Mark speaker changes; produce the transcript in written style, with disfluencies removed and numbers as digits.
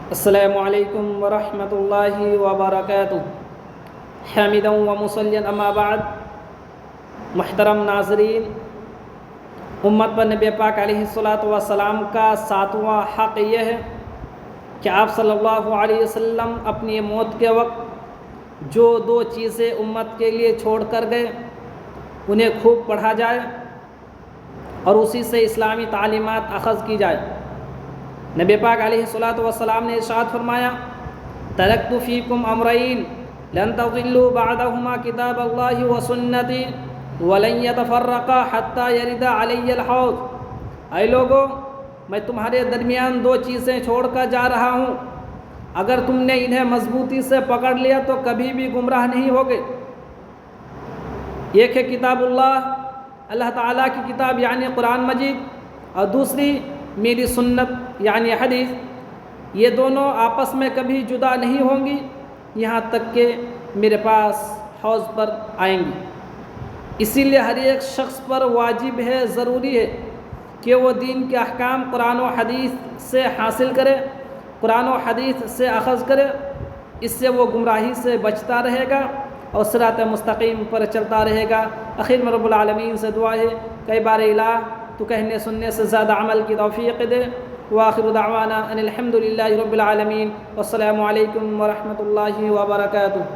Speaker 1: السلام علیکم ورحمۃ اللہ وبرکاتہ۔ حامدا و مصلیا اما بعد۔ محترم ناظرین، امت پر نبی پاک علیہ الصلاۃ والسلام کا 7واں حق یہ ہے کہ آپ صلی اللہ علیہ وسلم اپنی موت کے وقت جو 2 چیزیں امت کے لیے چھوڑ کر گئے انہیں خوب پڑھا جائے اور اسی سے اسلامی تعلیمات اخذ کی جائے۔ نبی پاک علیہ الصلاۃ والسلام نے ارشاد فرمایا، ترکت فیکم امرین لن تضلوا بعدہما کتاب اللہ وسنتی ولن یتفرقا حتی یرد علی الحوض۔ اے لوگو، میں تمہارے درمیان 2 چیزیں چھوڑ کر جا رہا ہوں، اگر تم نے انہیں مضبوطی سے پکڑ لیا تو کبھی بھی گمراہ نہیں ہوگے۔ ایک ہے کتاب اللہ، اللہ تعالیٰ کی کتاب یعنی قرآن مجید، اور دوسری میری سنت یعنی حدیث۔ یہ دونوں آپس میں کبھی جدا نہیں ہوں گی یہاں تک کہ میرے پاس حوض پر آئیں گی۔ اسی لیے ہر ایک شخص پر واجب ہے، ضروری ہے کہ وہ دین کے احکام قرآن و حدیث سے حاصل کرے، قرآن و حدیث سے اخذ کرے۔ اس سے وہ گمراہی سے بچتا رہے گا اور صراط مستقیم پر چلتا رہے گا۔ آخر میں رب العالمین سے دعا ہے کہ بار الہ تو کہنے سننے سے زیادہ عمل کی توفیق دے۔ وآخر دعوانا ان الحمد للہ رب العالمین، والسلام علیکم ورحمۃ اللہ وبرکاتہ۔